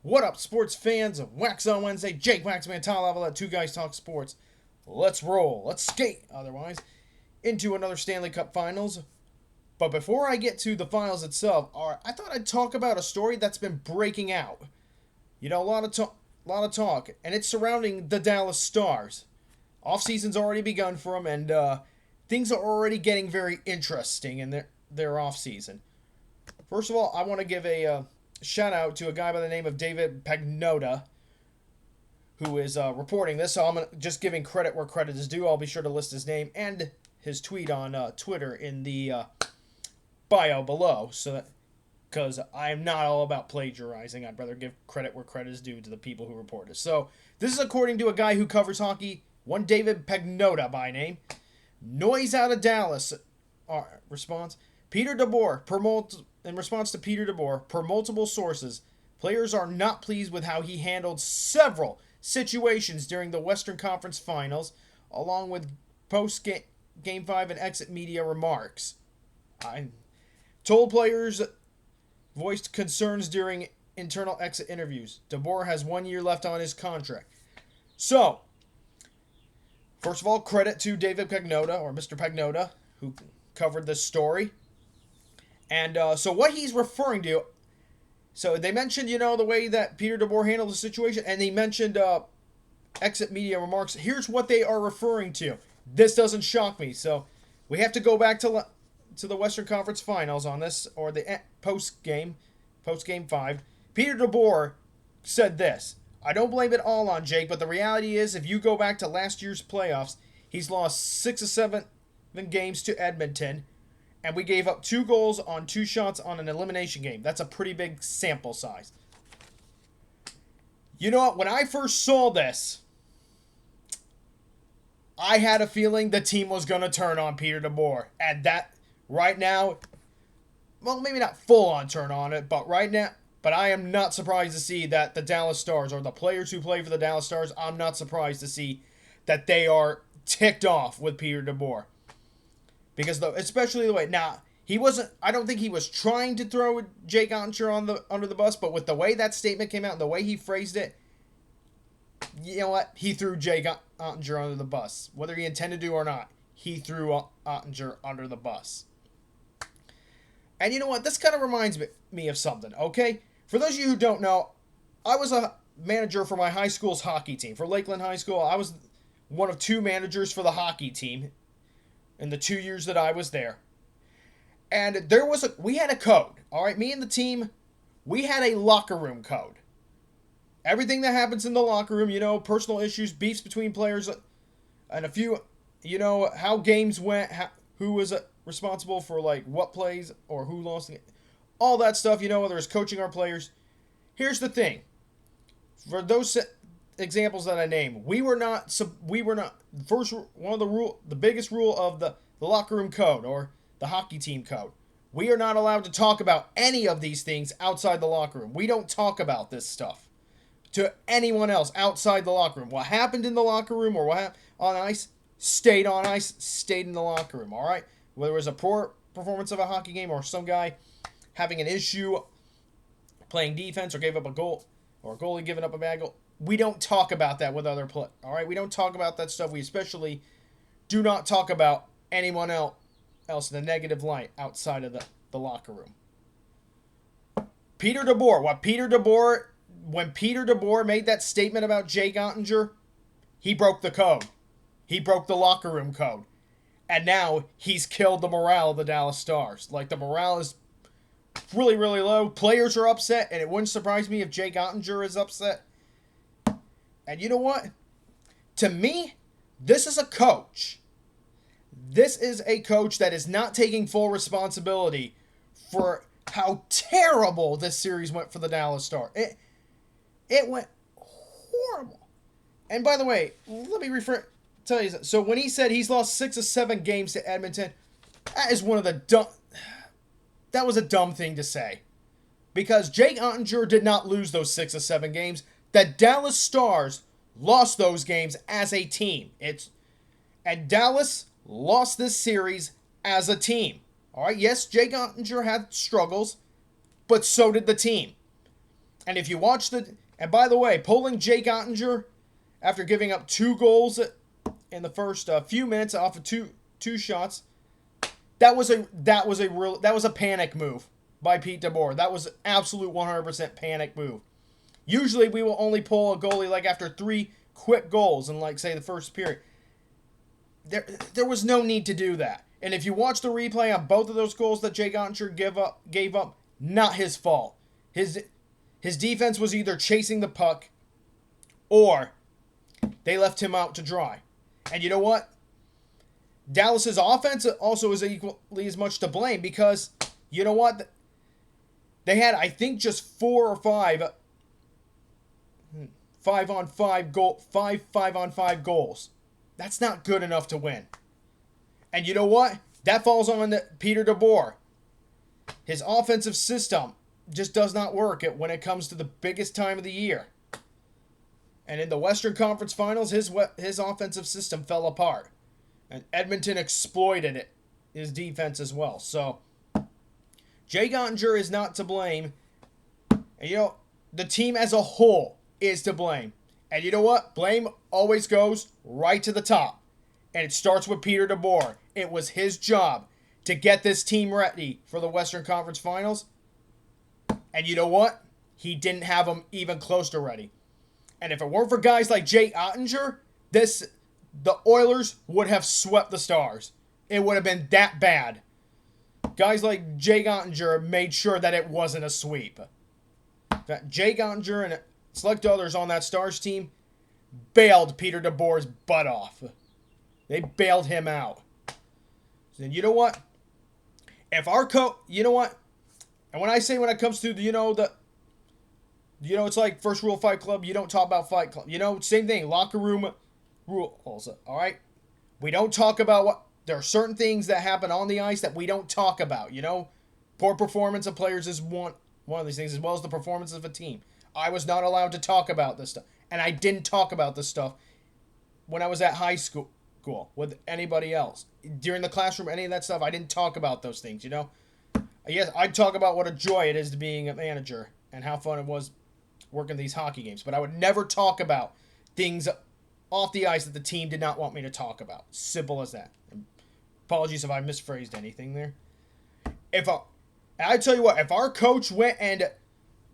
What up, sports fans of Waxon Wednesday? Jake Waxman, Tyler Lavalette, two guys talk sports. Let's roll. Let's skate, otherwise, into another Stanley Cup Finals. But before I get to the finals itself, I thought I'd talk about a story that's been breaking out. You know, a lot of talk, and it's surrounding the Dallas Stars. Off season's already begun for them, and things are already getting very interesting in their off season. First of all, I want to give a shout out to a guy by the name of David Pagnotta, who is reporting this. So I'm just giving credit where credit is due. I'll be sure to list his name and his tweet on Twitter in the bio below, so that because I'm not all about plagiarizing. I'd rather give credit where credit is due to the people who report it. So this is according to a guy who covers hockey, one David Pagnotta by name. Noise out of Dallas. Response. Peter Deboer, in response to Peter Deboer, per multiple sources, players are not pleased with how he handled several situations during the Western Conference Finals, along with post-Game 5 and exit media remarks. I told players voiced concerns during internal exit interviews. Deboer has 1 year left on his contract. So, first of all, credit to David Pagnotta, or Mr. Pagnotta, who covered this story. And so what he's referring to, so they mentioned, the way that Peter Deboer handled the situation, and they mentioned exit media remarks. Here's what they are referring to. This doesn't shock me. So we have to go back to the Western Conference Finals on this, or the post-game 5. Peter Deboer said this: I don't blame it all on Jake, but the reality is, if you go back to last year's playoffs, he's lost 6 or 7 games to Edmonton, and we gave up 2 goals on 2 shots on an elimination game. That's a pretty big sample size. You know what? When I first saw this, I had a feeling the team was going to turn on Peter Deboer. And that, right now, well, maybe not full on turn on it, but right now, but I am not surprised to see that the Dallas Stars, or the players who play for the Dallas Stars, I'm not surprised to see that they are ticked off with Peter Deboer. Because especially the way, now, he wasn't, I don't think he was trying to throw Jake Oettinger under the bus, but with the way that statement came out and the way he phrased it, you know what? He threw Jake Oettinger under the bus. Whether he intended to or not, he threw Oettinger under the bus. And you know what? This kind of reminds me of something, okay? For those of you who don't know, I was a manager for my high school's hockey team. For Lakeland High School, I was one of 2 managers for the hockey team in the 2 years that I was there. And we had a code, all right? Me and the team, we had a locker room code. Everything that happens in the locker room, personal issues, beefs between players, and a few, how games went, who was responsible for, what plays or who lost, all that stuff, whether it's coaching our players. Here's the thing. For those examples that I named, first one of the biggest rule of the locker room code, or the hockey team code. We are not allowed to talk about any of these things outside the locker room. We don't talk about this stuff to anyone else outside the locker room. What happened in the locker room, or what happened on ice, stayed on ice, stayed in the locker room, all right? Whether it was a poor performance of a hockey game, or some guy having an issue playing defense, or gave up a goal, or a goalie giving up a bad goal, we don't talk about that with other players, all right? We don't talk about that stuff. We especially do not talk about anyone else in a negative light outside of the locker room. Peter Deboer, when Peter Deboer made that statement about Jake Oettinger, he broke the code. He broke the locker room code. And now he's killed the morale of the Dallas Stars. The morale is really, really low. Players are upset, and it wouldn't surprise me if Jake Oettinger is upset. And you know what? To me, this is a coach. This is a coach that is not taking full responsibility for how terrible this series went for the Dallas Stars. It went horrible. And by the way, let me tell you, so when he said he's lost 6 or 7 games to Edmonton, that was a dumb thing to say. Because Jake Oettinger did not lose those 6 or 7 games. The Dallas Stars lost those games as a team. And Dallas lost this series as a team. All right, yes, Jake Oettinger had struggles, but so did the team. And if you watch and by the way, pulling Jake Ottinger after giving up 2 goals in the first few minutes off of two shots, that was a panic move by Pete Deboer. That was absolute 100% panic move. Usually we will only pull a goalie like after 3 quick goals in like say the first period. There was no need to do that. And if you watch the replay on both of those goals that Jake Ottinger gave up, not his fault. His defense was either chasing the puck or they left him out to dry. And you know what? Dallas's offense also is equally as much to blame because you know what? They had, I think, just 4 or 5 5-on-5 goals. That's not good enough to win. And you know what? That falls on Peter Deboer. His offensive system just does not work when it comes to the biggest time of the year. And in the Western Conference Finals, his offensive system fell apart. And Edmonton exploited it, his defense as well. So, Jake Ottinger is not to blame. And you know, the team as a whole is to blame. And you know what? Blame always goes right to the top. And it starts with Peter Deboer. It was his job to get this team ready for the Western Conference Finals. And you know what? He didn't have them even close to ready. And if it weren't for guys like Jake Ottinger, the Oilers would have swept the Stars. It would have been that bad. Guys like Jake Ottinger made sure that it wasn't a sweep. In fact, Jake Ottinger and select others on that Stars team bailed Peter Deboer's butt off. They bailed him out. And you know what? If our you know what? And when I say when it comes to it's like first rule of Fight Club, you don't talk about Fight Club. You know, same thing, locker room rules. All right, we don't talk about what. There are certain things that happen on the ice that we don't talk about. You know, poor performance of players is one of these things, as well as the performance of a team. I was not allowed to talk about this stuff, and I didn't talk about this stuff when I was at high school with anybody else. During the classroom, any of that stuff, I didn't talk about those things, you know? Yes, I'd talk about what a joy it is to being a manager and how fun it was working these hockey games, but I would never talk about things off the ice that the team did not want me to talk about. Simple as that. Apologies if I misphrased anything there. I tell you what, if our coach went and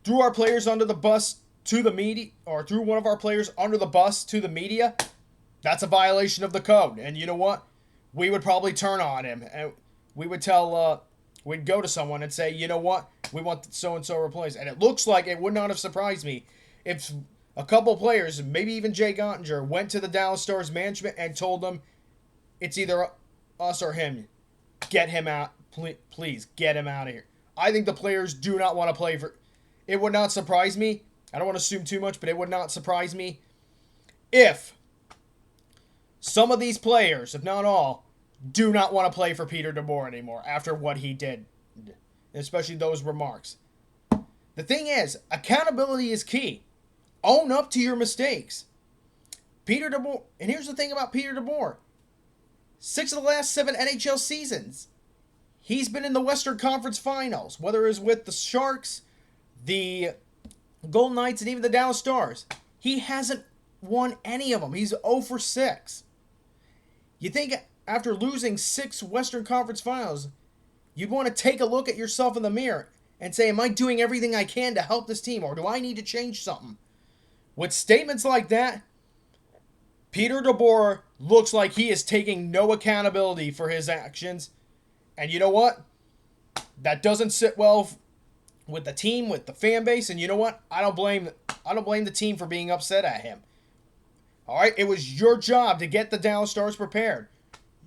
threw our players under the bus to the media, or threw one of our players under the bus to the media, that's a violation of the code. And you know what? We would probably turn on him. And we would we'd go to someone and say, you know what? We want so-and-so replaced. And it looks like it would not have surprised me if a couple players, maybe even Jake Ottinger, went to the Dallas Stars management and told them, it's either us or him. Get him out. Please, get him out of here. I think the players do not want to play for... It would not surprise me. I don't want to assume too much, but it would not surprise me if some of these players, if not all, do not want to play for Peter Deboer anymore after what he did, especially those remarks. The thing is, accountability is key. Own up to your mistakes. Peter Deboer, and here's the thing about Peter Deboer. 6 of the last 7 NHL seasons, he's been in the Western Conference Finals, whether it was with the Sharks, the Golden Knights, and even the Dallas Stars. He hasn't won any of them. He's 0 for 6. You think after losing 6 Western Conference Finals, you'd want to take a look at yourself in the mirror and say, am I doing everything I can to help this team, or do I need to change something? With statements like that, Peter Deboer looks like he is taking no accountability for his actions. And you know what? That doesn't sit well with the team, with the fan base. And you know what? I don't blame the team for being upset at him. All right? It was your job to get the Dallas Stars prepared.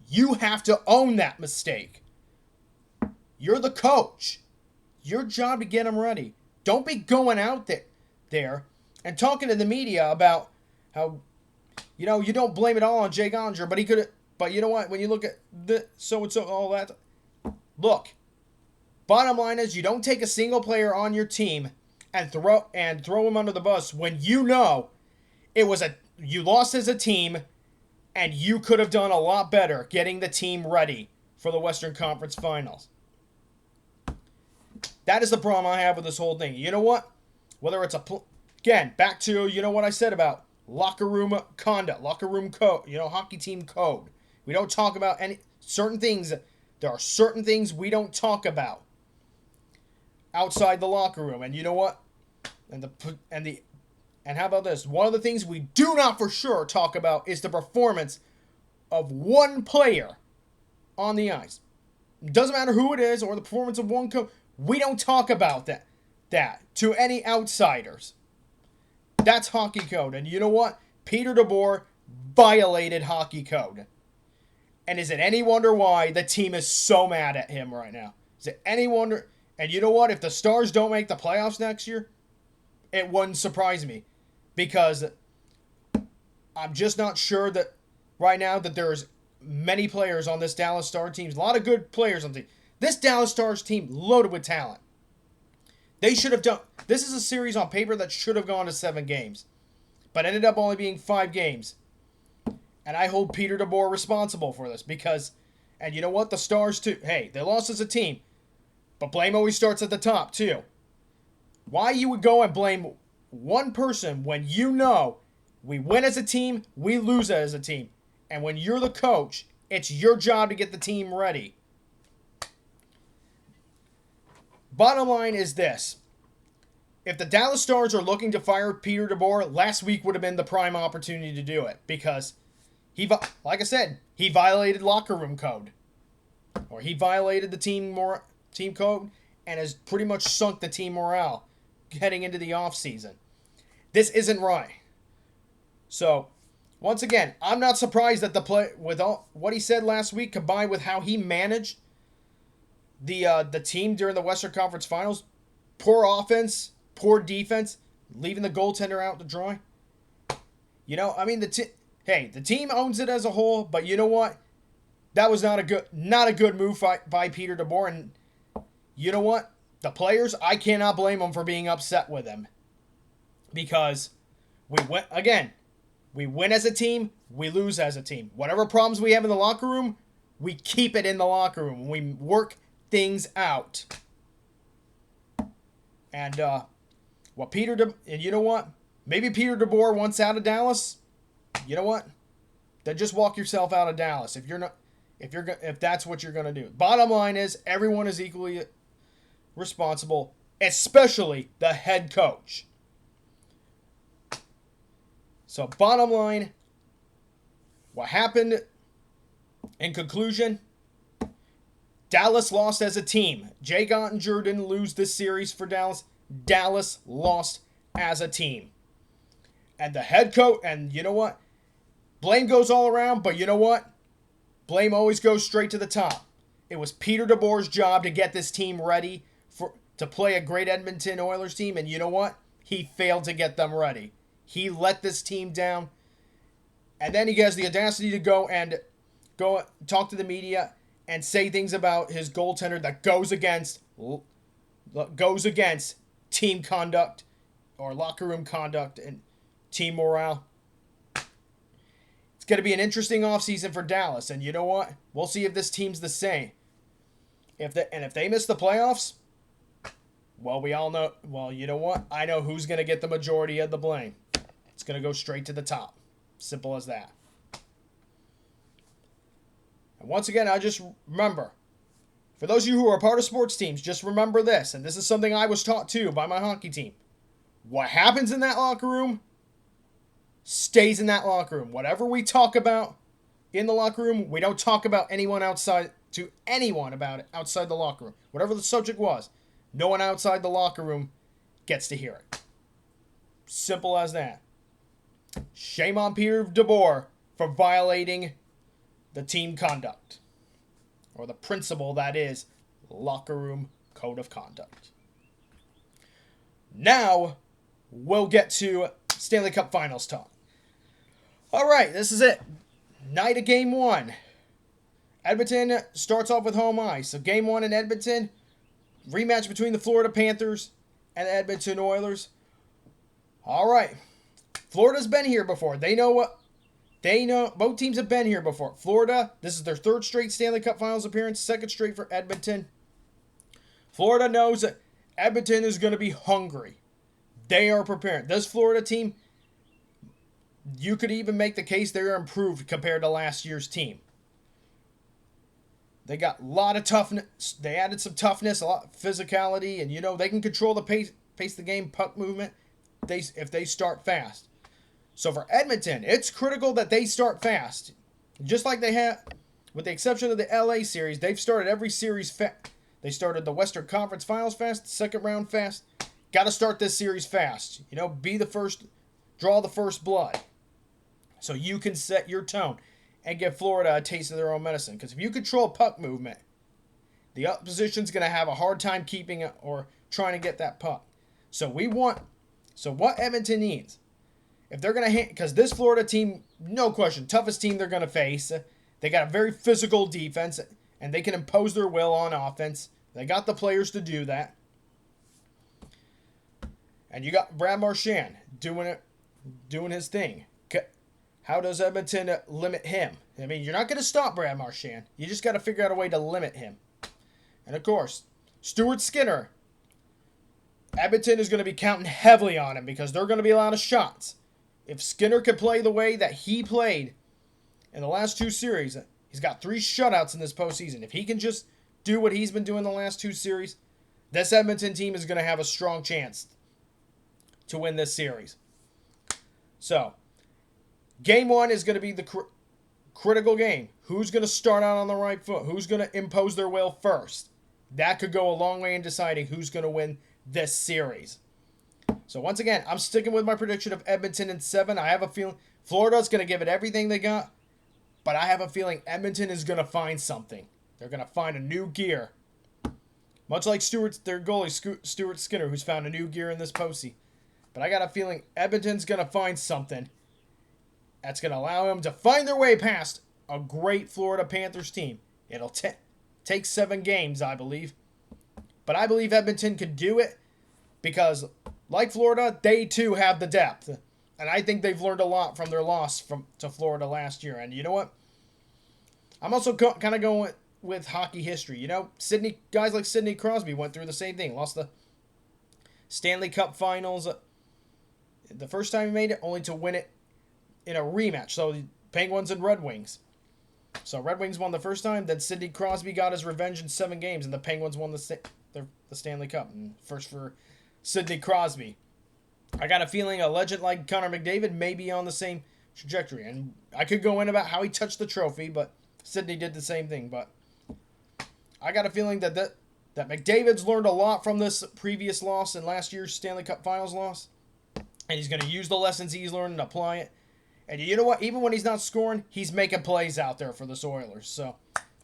You have to own that mistake. You're the coach. Your job to get them ready. Don't be going out there and talking to the media about how, you know, you don't blame it all on Jake Ottinger, but he could have. But you know what? When you look at the so-and-so, all that, look, bottom line is you don't take a single player on your team and throw him under the bus when you know you lost as a team and you could have done a lot better getting the team ready for the Western Conference Finals. That is the problem I have with this whole thing. You know what? whether it's again, back to, you know what I said about locker room conduct, locker room code, hockey team code. We don't talk about any certain things. There are certain things we don't talk about outside the locker room. And you know what? And how about this? One of the things we do not for sure talk about is the performance of one player on the ice. It doesn't matter who it is or the performance of one coach. We don't talk about that to any outsiders. That's hockey code. And you know what? Peter Deboer violated hockey code. And is it any wonder why the team is so mad at him right now? Is it any wonder? And you know what? If the Stars don't make the playoffs next year, it wouldn't surprise me. Because I'm just not sure that right now that there's many players on this Dallas Stars team. A lot of good players on the team. This Dallas Stars team loaded with talent. They should have done... This is a series on paper that should have gone to 7 games. But ended up only being 5 games. And I hold Peter Deboer responsible for this because... And you know what? The Stars too. Hey, they lost as a team. But blame always starts at the top too. Why you would go and blame one person when you know we win as a team, we lose as a team. And when you're the coach, it's your job to get the team ready. Bottom line is this. If the Dallas Stars are looking to fire Peter Deboer, last week would have been the prime opportunity to do it. Because, like I said, he violated locker room code. Or he violated the team code and has pretty much sunk the team morale heading into the offseason. This isn't right. So, once again, I'm not surprised that the play with all what he said last week combined with how he managed the team during the Western Conference Finals. Poor offense, poor defense, leaving the goaltender out to dry. I mean the team owns it as a whole, but you know what? That was not a good move by Peter Deboer, and you know what? The players, I cannot blame them for being upset with him. Because we win as a team, we lose as a team. Whatever problems we have in the locker room, we keep it in the locker room. We work things out. And and you know what? Maybe Peter Deboer wants out of Dallas. You know what? Then just walk yourself out of Dallas if that's what you're going to do. Bottom line is everyone is equally responsible, especially the head coach. So bottom line, what happened in conclusion, Dallas lost as a team. Jay Ottinger didn't lose this series for Dallas. Dallas lost as a team. And the head coach, and you know what? Blame goes all around, but you know what? Blame always goes straight to the top. It was Peter Deboer's job to get this team ready to play a great Edmonton Oilers team, and you know what? He failed to get them ready. He let this team down, and then he has the audacity to go talk to the media and say things about his goaltender that goes against team conduct or locker room conduct and team morale. It's going to be an interesting offseason for Dallas, and you know what? We'll see if this team's the same. If they miss the playoffs, well, we all know. Well, you know what? I know who's going to get the majority of the blame. It's going to go straight to the top. Simple as that. And once again, I just remember, for those of you who are part of sports teams, just remember this, and this is something I was taught too by my hockey team. What happens in that locker room stays in that locker room. Whatever we talk about in the locker room, we don't talk about anyone about it outside the locker room. Whatever the subject was, no one outside the locker room gets to hear it. Simple as that. Shame on Peter Deboer for violating the team conduct, or the principle that is locker room code of conduct. Now, we'll get to Stanley Cup Finals talk. All right, this is it. Night of Game 1. Edmonton starts off with home ice. So Game 1 in Edmonton, rematch between the Florida Panthers and the Edmonton Oilers. All right. Florida's been here before. They know. Both teams have been here before. Florida, this is their 3rd straight Stanley Cup Finals appearance, 2nd straight for Edmonton. Florida knows that Edmonton is going to be hungry. They are prepared. This Florida team, you could even make the case they're improved compared to last year's team. They got a lot of toughness. They added some toughness, a lot of physicality, and they can control the pace the game, puck movement. If they start fast. So for Edmonton, it's critical that they start fast, just like they have, with the exception of the LA series. They've started every series fast. They started the Western Conference Finals fast, second round fast. Got to start this series fast. Be the first, draw the first blood, so you can set your tone and give Florida a taste of their own medicine. Because if you control puck movement, the opposition's going to have a hard time keeping it or trying to get that puck. So what Edmonton needs, if they're going to because this Florida team, no question, toughest team they're going to face. They got a very physical defense, and they can impose their will on offense. They got the players to do that. And you got Brad Marchand doing his thing. How does Edmonton limit him? I mean, you're not going to stop Brad Marchand. You just got to figure out a way to limit him. And, of course, Stuart Skinner. Edmonton is going to be counting heavily on him because they're going to be a lot of shots. If Skinner can play the way that he played in the last two series, he's got 3 shutouts in this postseason. If he can just do what he's been doing the last 2 series, this Edmonton team is going to have a strong chance to win this series. So, Game 1 is going to be the critical game. Who's going to start out on the right foot? Who's going to impose their will first? That could go a long way in deciding who's going to win this series. So once again, I'm sticking with my prediction of Edmonton in 7. I have a feeling Florida's going to give it everything they got, but I have a feeling Edmonton is going to find something. They're going to find a new gear. Much like their goalie, Stuart Skinner, who's found a new gear in this postseason. But I got a feeling Edmonton's going to find something that's going to allow them to find their way past a great Florida Panthers team. It'll take 7 games, I believe. But I believe Edmonton could do it because, like Florida, they too have the depth. And I think they've learned a lot from their loss to Florida last year. And you know what? I'm also kind of going with hockey history. Guys like Sidney Crosby went through the same thing. Lost the Stanley Cup Finals the first time he made it, only to win it in a rematch. So the Penguins and Red Wings. So Red Wings won the first time. Then Sidney Crosby got his revenge in 7 games, and the Penguins won the Stanley Cup. And first for Sidney Crosby. I got a feeling a legend like Connor McDavid may be on the same trajectory. And I could go in about how he touched the trophy, but Sidney did the same thing. But I got a feeling that McDavid's learned a lot from this previous loss and last year's Stanley Cup Finals loss. And he's going to use the lessons he's learned and apply it. And you know what? Even when he's not scoring, he's making plays out there for this Oilers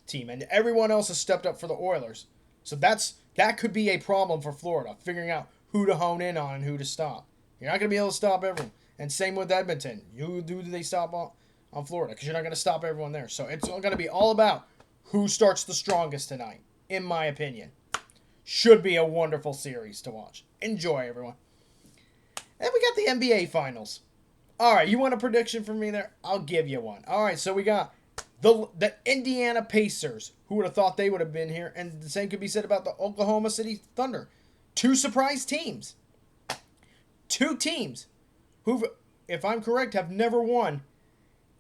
team. And everyone else has stepped up for the Oilers. So that could be a problem for Florida, figuring out who to hone in on and who to stop. You're not going to be able to stop everyone. And same with Edmonton. Who do they stop on Florida? Because you're not going to stop everyone there. So it's going to be all about who starts the strongest tonight, in my opinion. Should be a wonderful series to watch. Enjoy, everyone. And we got the NBA Finals. All right, you want a prediction from me there? I'll give you one. All right, so we got the Indiana Pacers. Who would have thought they would have been here? And the same could be said about the Oklahoma City Thunder. 2 surprise teams. 2 teams who, if I'm correct, have never won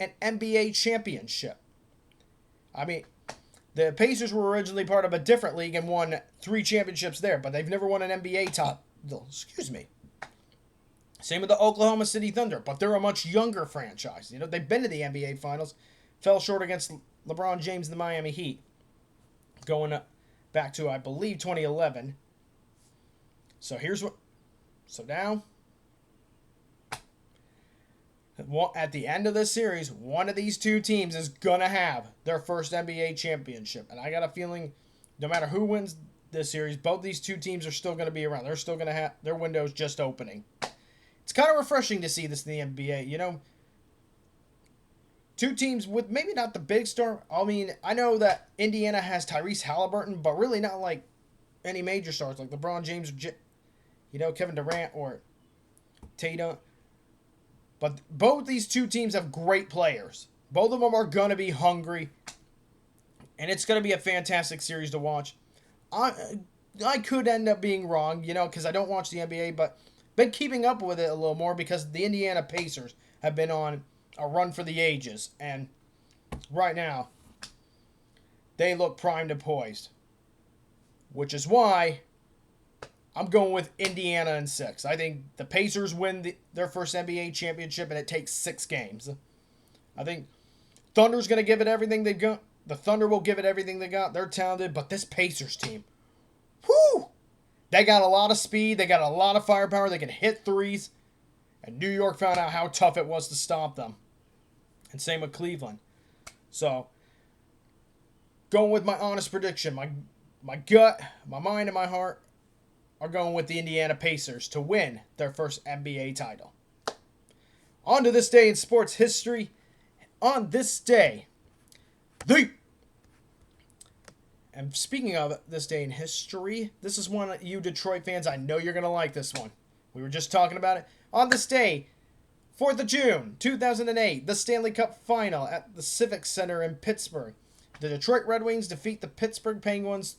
an NBA championship. I mean, the Pacers were originally part of a different league and won 3 championships there, but they've never won an NBA Same with the Oklahoma City Thunder, but they're a much younger franchise. They've been to the NBA Finals, fell short against LeBron James and the Miami Heat, going back to, I believe, 2011. So now, at the end of this series, one of these 2 teams is going to have their first NBA championship. And I got a feeling no matter who wins this series, both these 2 teams are still going to be around. They're still going to have their windows just opening. It's kind of refreshing to see this in the NBA. 2 teams with maybe not the big star. I mean, I know that Indiana has Tyrese Halliburton, but really not like any major stars like LeBron James or Kevin Durant or Tatum. But both these 2 teams have great players. Both of them are going to be hungry. And it's going to be a fantastic series to watch. I could end up being wrong, because I don't watch the NBA, but been keeping up with it a little more because the Indiana Pacers have been on a run for the ages. And right now, they look primed and poised. Which is why I'm going with Indiana in 6. I think the Pacers win their first NBA championship and it takes 6 games. I think Thunder's going to give it everything they've got. The Thunder will give it everything they got. They're talented, but this Pacers team, whoo! They got a lot of speed. They got a lot of firepower. They can hit threes. And New York found out how tough it was to stop them. And same with Cleveland. So, going with my honest prediction, my gut, my mind, and my heart are going with the Indiana Pacers to win their first NBA title. On to this day in sports history. On this day, and speaking of this day in history, this is one of you Detroit fans, I know you're going to like this one. We were just talking about it. On this day, 4th of June, 2008, the Stanley Cup Final at the Civic Center in Pittsburgh. The Detroit Red Wings defeat the Pittsburgh Penguins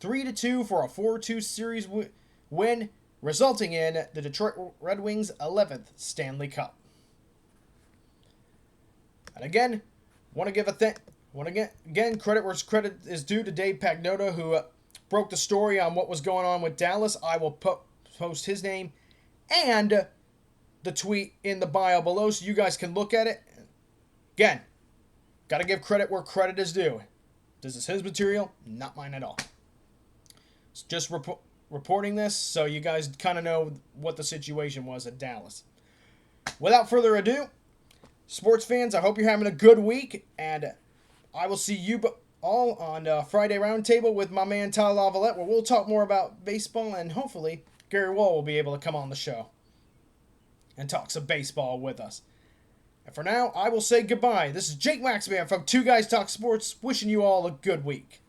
3-2 for a 4-2 series win, resulting in the Detroit Red Wings' 11th Stanley Cup. And again, want to give again credit where credit is due to Dave Pagnotta, who broke the story on what was going on with Dallas. I will post his name and the tweet in the bio below so you guys can look at it. Again, got to give credit where credit is due. This is his material, not mine at all. It's just reporting this so you guys kind of know what the situation was at Dallas. Without further ado, sports fans, I hope you're having a good week, and I will see you all on Friday Roundtable with my man Tyler Lavalette, where we'll talk more about baseball, and hopefully Gary Wall will be able to come on the show and talk some baseball with us. And for now, I will say goodbye. This is Jake Waxman from Two Guys Talk Sports, wishing you all a good week.